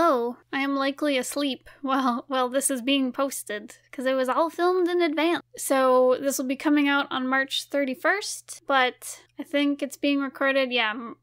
Oh, I am likely asleep while this is being posted, because it was all filmed in advance. So this will be coming out on March 31st, but I think it's being recorded,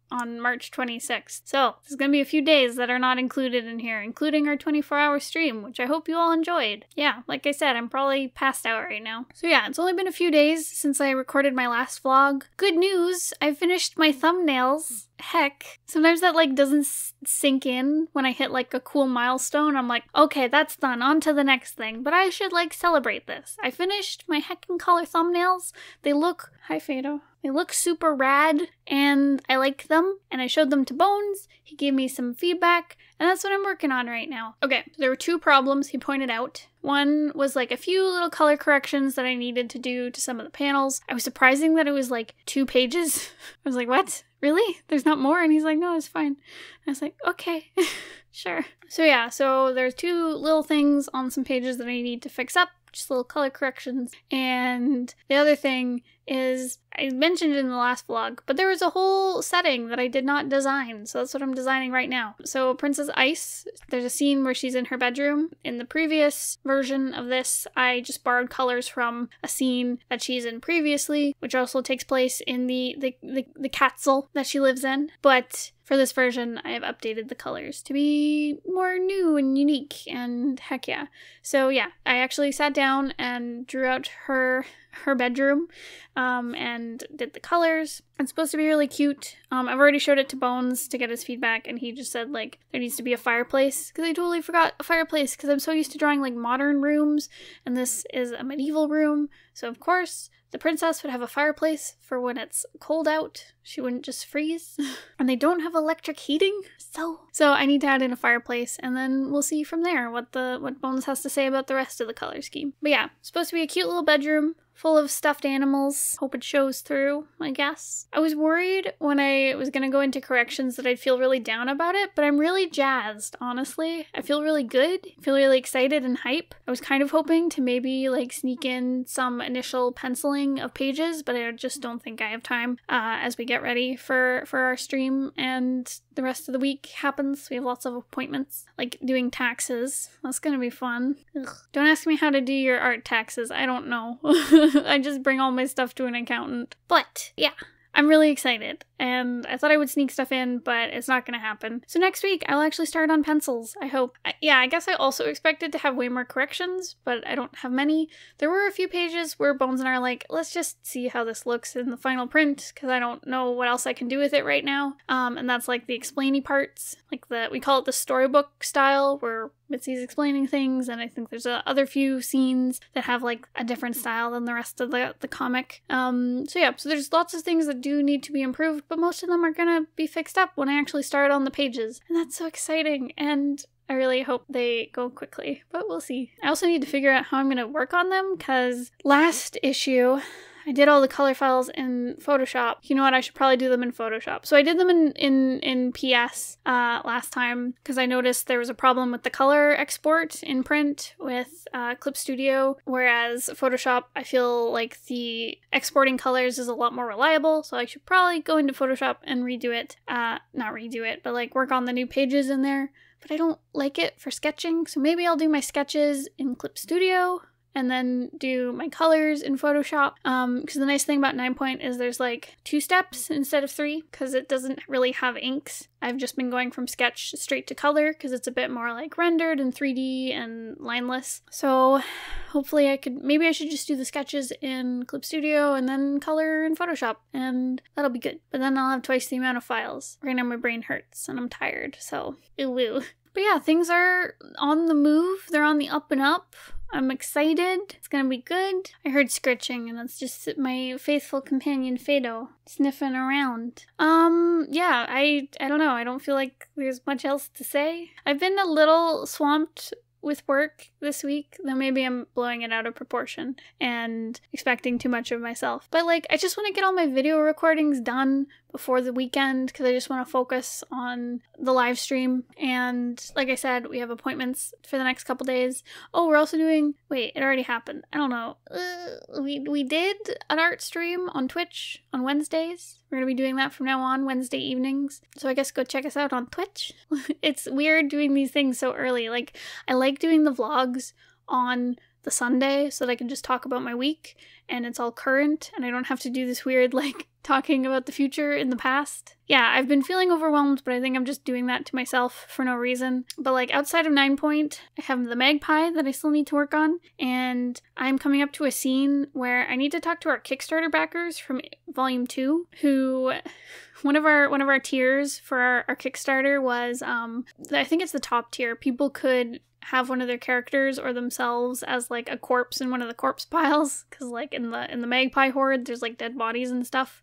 on March 26th. So there's gonna be a few days that are not included in here, including our 24-hour stream, which I hope you all enjoyed. Yeah, like I said, I'm probably passed out right now. So yeah, it's only been a few days since I recorded my last vlog. Good news, I finished my thumbnails. Heck, sometimes that like doesn't sink in when I hit like a cool milestone. I'm like, okay, that's done, on to the next thing. But I should like celebrate this. I finished my heckin' color thumbnails. They look, hi Fado. They look super rad and I like them, and I showed them to Bones. He gave me some feedback, and that's what I'm working on right now. Okay, so there were two problems he pointed out. One was like a few little color corrections that I needed to do to some of the panels. I was surprising that it was like 2 pages. I was like, what? Really? There's not more? And he's like, no, it's fine. And I was like, okay, sure. So yeah, so there's 2 little things on some pages that I need to fix up, just little color corrections. And the other thing is, I mentioned it in the last vlog, but there was a whole setting that I did not design, so that's what I'm designing right now. So Princess Ice, there's a scene where she's in her bedroom. In the previous version of this, I just borrowed colors from a scene that she's in previously, which also takes place in the castle that she lives in. But for this version, I have updated the colors to be more new and unique, and heck yeah. So yeah, I actually sat down and drew out her bedroom and did the colors. It's supposed to be really cute. I've already showed it to Bones to get his feedback, and he just said like there needs to be a fireplace, because I totally forgot a fireplace because I'm so used to drawing like modern rooms, and this is a medieval room, so of course the princess would have a fireplace for when it's cold out. She wouldn't just freeze. And they don't have electric heating, so I need to add in a fireplace, and then we'll see from there what Bones has to say about the rest of the color scheme. But yeah, it's supposed to be a cute little bedroom full of stuffed animals. Hope it shows through, I guess. I was worried when I was gonna go into corrections that I'd feel really down about it, but I'm really jazzed, honestly. I feel really good. I feel really excited and hype. I was kind of hoping to maybe like sneak in some initial penciling of pages, but I just don't think I have time as we get ready for our stream and the rest of the week happens. We have lots of appointments, like doing taxes. That's gonna be fun. Ugh. Don't ask me how to do your art taxes. I don't know. I just bring all my stuff to an accountant. But yeah, I'm really excited, and I thought I would sneak stuff in, but it's not gonna happen. So next week, I'll actually start on pencils, I hope. I guess I also expected to have way more corrections, but I don't have many. There were a few pages where Bones and I are like, let's just see how this looks in the final print, because I don't know what else I can do with it right now. And that's like the explainy parts, like we call it the storybook style, where Mitzi's explaining things, and I think there's other few scenes that have like a different style than the rest of the comic. So yeah, so there's lots of things that do need to be improved, but most of them are gonna be fixed up when I actually start on the pages, and that's so exciting, and I really hope they go quickly, but we'll see. I also need to figure out how I'm gonna work on them, because last issue I did all the color files in Photoshop. You know what? I should probably do them in Photoshop. So I did them in PS last time because I noticed there was a problem with the color export in print with Clip Studio, whereas Photoshop, I feel like the exporting colors is a lot more reliable. So I should probably go into Photoshop and redo it. Not redo it, but like work on the new pages in there. But I don't like it for sketching, so maybe I'll do my sketches in Clip Studio and then do my colors in Photoshop. Because the nice thing about 9 is there's like 2 steps instead of 3, because it doesn't really have inks. I've just been going from sketch straight to color because it's a bit more like rendered and 3D and lineless. So hopefully maybe I should just do the sketches in Clip Studio and then color in Photoshop, and that'll be good. But then I'll have twice the amount of files. Right now my brain hurts and I'm tired, so ooh. But yeah, things are on the move. They're on the up and up. I'm excited. It's gonna be good. I heard scritching, and that's just my faithful companion Fado sniffing around. Yeah, I don't know. I don't feel like there's much else to say. I've been a little swamped with work this week, though maybe I'm blowing it out of proportion and expecting too much of myself. But like, I just want to get all my video recordings done before the weekend because I just want to focus on the live stream. And like I said, we have appointments for the next couple days. Oh, we're also doing, wait, it already happened. I don't know. We did an art stream on Twitch on Wednesdays. We're going to be doing that from now on, Wednesday evenings. So I guess go check us out on Twitch. It's weird doing these things so early. Like, I like doing the vlogs on the Sunday so that I can just talk about my week and it's all current and I don't have to do this weird, like, talking about the future in the past. Yeah, I've been feeling overwhelmed, but I think I'm just doing that to myself for no reason. But like outside of 9 Point, I have the Magpie that I still need to work on, and I'm coming up to a scene where I need to talk to our Kickstarter backers from Volume 2, who one of our tiers for our Kickstarter was I think it's the top tier. People could have one of their characters or themselves as like a corpse in one of the corpse piles, because like in the Magpie Horde there's like dead bodies and stuff,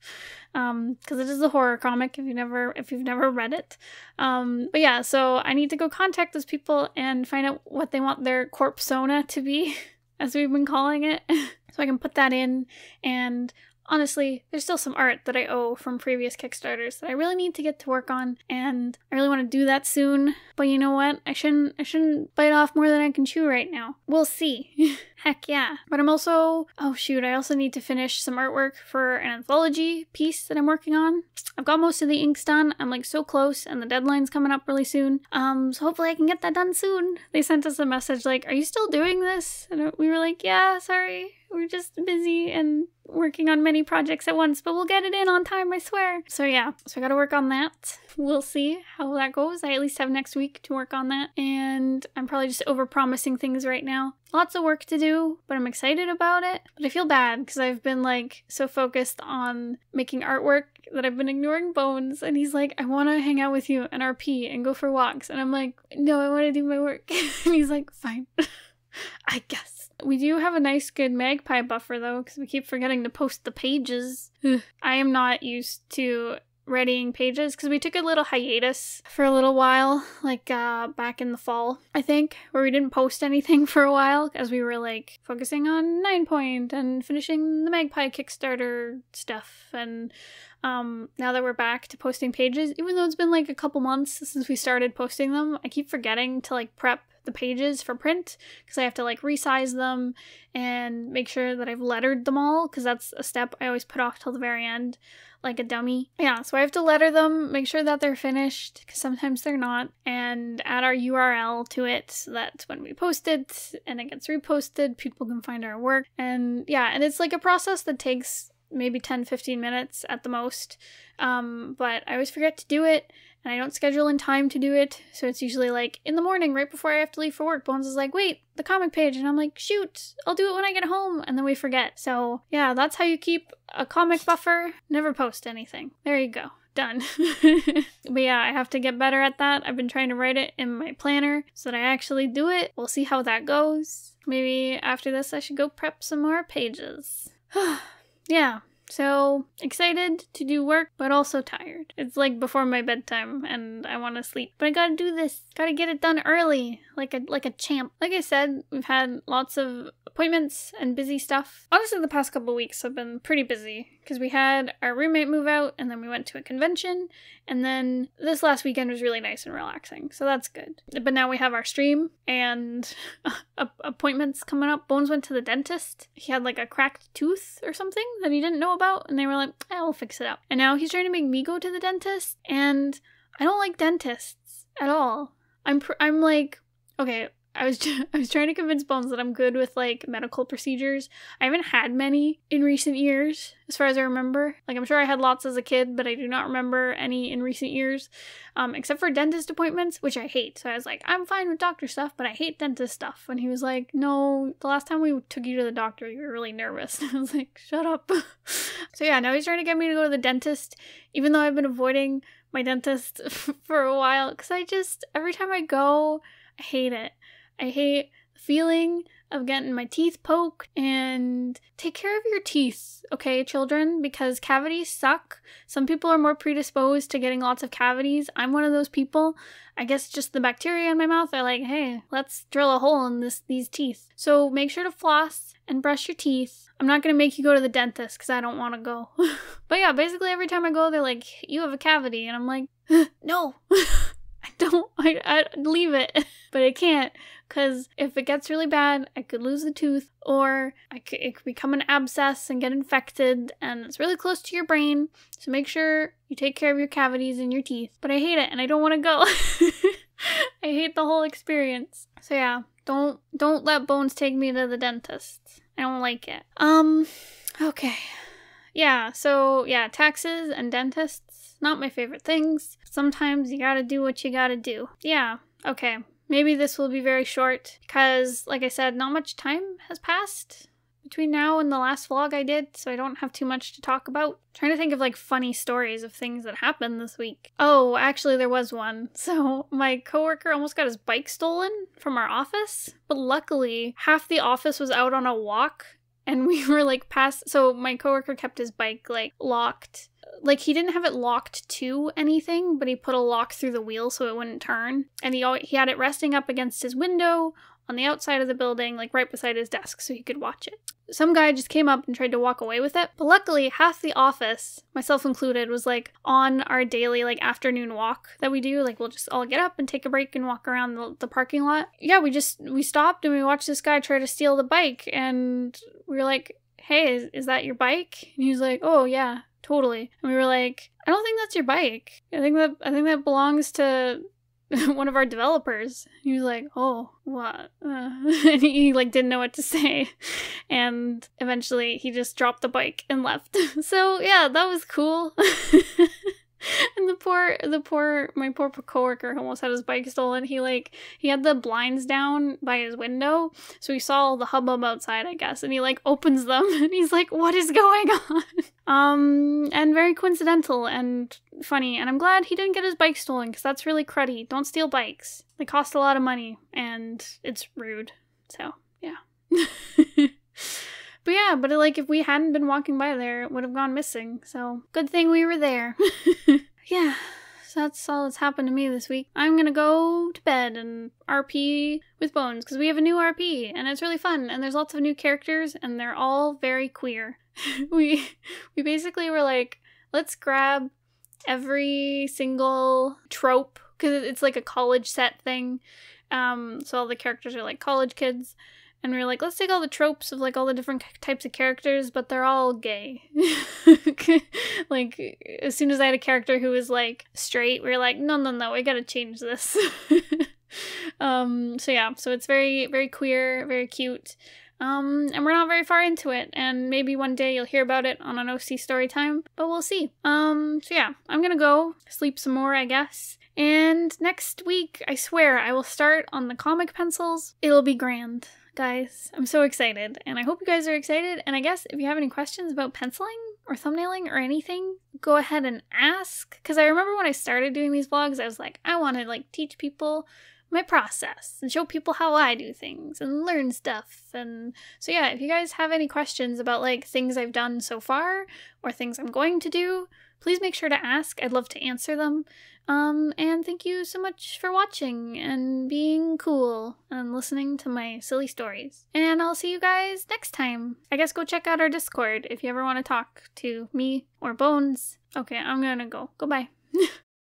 because it is a horror comic if you've never read it. But yeah, so I need to go contact those people and find out what they want their corpsona to be, as we've been calling it, so I can put that in. And honestly, there's still some art that I owe from previous Kickstarters that I really need to get to work on, and I really want to do that soon. But you know what? I shouldn't bite off more than I can chew right now. We'll see. Heck yeah. But I'm also, oh shoot, I also need to finish some artwork for an anthology piece that I'm working on. I've got most of the inks done. I'm like so close, and the deadline's coming up really soon. So hopefully I can get that done soon. They sent us a message like, "Are you still doing this?" And we were like, "Yeah, sorry. We're just busy and working on many projects at once, but we'll get it in on time, I swear." So yeah, so I gotta work on that. We'll see how that goes. I at least have next week to work on that, and I'm probably just over-promising things right now. Lots of work to do, but I'm excited about it. But I feel bad because I've been like so focused on making artwork that I've been ignoring Bones, and he's like, "I want to hang out with you and RP and go for walks," and I'm like, "No, I want to do my work." And he's like, "Fine." I guess. We do have a nice good Magpie buffer though, because we keep forgetting to post the pages. I am not used to readying pages because we took a little hiatus for a little while, like back in the fall, I think, where we didn't post anything for a while as we were like focusing on 9 Point and finishing the Magpie Kickstarter stuff. And now that we're back to posting pages, even though it's been like a couple months since we started posting them, I keep forgetting to like prep the pages for print because I have to like resize them and make sure that I've lettered them all, because that's a step I always put off till the very end, like a dummy. Yeah, so I have to letter them, make sure that they're finished, because sometimes they're not, and add our URL to it so that when we post it and it gets reposted, people can find our work. And yeah, and it's like a process that takes maybe 10-15 minutes at the most, but I always forget to do it, and I don't schedule in time to do it, so it's usually like in the morning right before I have to leave for work. Bones is like, "Wait, the comic page," and I'm like, "Shoot, I'll do it when I get home," and then we forget. So yeah, that's how you keep a comic buffer. Never post anything. There you go. Done. But yeah, I have to get better at that. I've been trying to write it in my planner so that I actually do it. We'll see how that goes. Maybe after this I should go prep some more pages. Yeah. So excited to do work, but also tired. It's like before my bedtime and I want to sleep, but I gotta do this. Gotta get it done early, like a champ. Like I said, we've had lots of appointments and busy stuff. Honestly, the past couple weeks have been pretty busy because we had our roommate move out and then we went to a convention, and then this last weekend was really nice and relaxing, so that's good. But now we have our stream and appointments coming up. Bones went to the dentist. He had like a cracked tooth or something that he didn't know about, and they were like, "We'll fix it up." And now he's trying to make me go to the dentist, and I don't like dentists at all. I'm like, okay, I was trying to convince Bones that I'm good with like medical procedures. I haven't had many in recent years, as far as I remember. Like, I'm sure I had lots as a kid, but I do not remember any in recent years, except for dentist appointments, which I hate. So I was like, I'm fine with doctor stuff, but I hate dentist stuff. And he was like, "No, the last time we took you to the doctor, you were really nervous." I was like, "Shut up." So yeah, now he's trying to get me to go to the dentist, even though I've been avoiding my dentist for a while, because every time I go, I hate it. I hate the feeling of getting my teeth poked. And take care of your teeth, okay, children, because cavities suck. Some people are more predisposed to getting lots of cavities. I'm one of those people. I guess just the bacteria in my mouth are like, "Hey, let's drill a hole in these teeth." So make sure to floss and brush your teeth. I'm not gonna make you go to the dentist because I don't want to go. But yeah, basically every time I go, they're like, you have a cavity. And I'm like, no, I leave it. But I can't, because if it gets really bad, I could lose the tooth, or it could become an abscess and get infected, and it's really close to your brain. So make sure you take care of your cavities in your teeth. But I hate it, and I don't want to go. I hate the whole experience. So yeah, don't let Bones take me to the dentist. I don't like it. Okay. Yeah, so yeah, taxes and dentists, not my favorite things. Sometimes you gotta do what you gotta do. Yeah, okay. Maybe this will be very short because, like I said, not much time has passed between now and the last vlog I did, so I don't have too much to talk about. I'm trying to think of like funny stories of things that happened this week. Oh, actually there was one. So my coworker almost got his bike stolen from our office, but luckily half the office was out on a walk and we were like past, so my coworker kept his bike like locked. Like, he didn't have it locked to anything, but he put a lock through the wheel so it wouldn't turn. And he had it resting up against his window on the outside of the building, like right beside his desk, so he could watch it. Some guy just came up and tried to walk away with it. But luckily, half the office, myself included, was like on our daily like afternoon walk that we do. Like, we'll just all get up and take a break and walk around the parking lot. Yeah, we stopped and we watched this guy try to steal the bike. And we were like, hey, is that your bike? And he was like, oh yeah. Totally. And we were like, I don't think that's your bike. I think that belongs to one of our developers. He was like, oh, what? And he like didn't know what to say. And eventually he just dropped the bike and left. So yeah, that was cool. And my poor coworker almost had his bike stolen. He had the blinds down by his window, so he saw all the hubbub outside, I guess, and he like opens them and he's like, what is going on? And very coincidental and funny, and I'm glad he didn't get his bike stolen, because that's really cruddy. Don't steal bikes. They cost a lot of money, and it's rude. So, yeah. But if we hadn't been walking by there, it would have gone missing. So, good thing we were there. Yeah, so that's all that's happened to me this week. I'm gonna go to bed and RP with Bones, because we have a new RP, and it's really fun, and there's lots of new characters, and they're all very queer. We basically were like, let's grab every single trope, because it's like a college set thing. So all the characters are like college kids. And we were like, let's take all the tropes of like all the different types of characters, but they're all gay. Like, as soon as I had a character who was like straight, we were like, no, we gotta change this. So it's very, very queer, very cute. And we're not very far into it, and maybe one day you'll hear about it on an OC story time, but we'll see. So yeah, I'm gonna go sleep some more, I guess. And next week, I swear, I will start on the comic pencils. It'll be grand. Guys, I'm so excited, and I hope you guys are excited, and I guess if you have any questions about penciling or thumbnailing or anything, go ahead and ask, because I remember when I started doing these vlogs, I was like, I want to like teach people my process and show people how I do things and learn stuff. And so yeah, if you guys have any questions about like things I've done so far or things I'm going to do, please make sure to ask. I'd love to answer them. And thank you so much for watching and being cool and listening to my silly stories. And I'll see you guys next time. I guess go check out our Discord if you ever want to talk to me or Bones. Okay, I'm gonna go. Goodbye.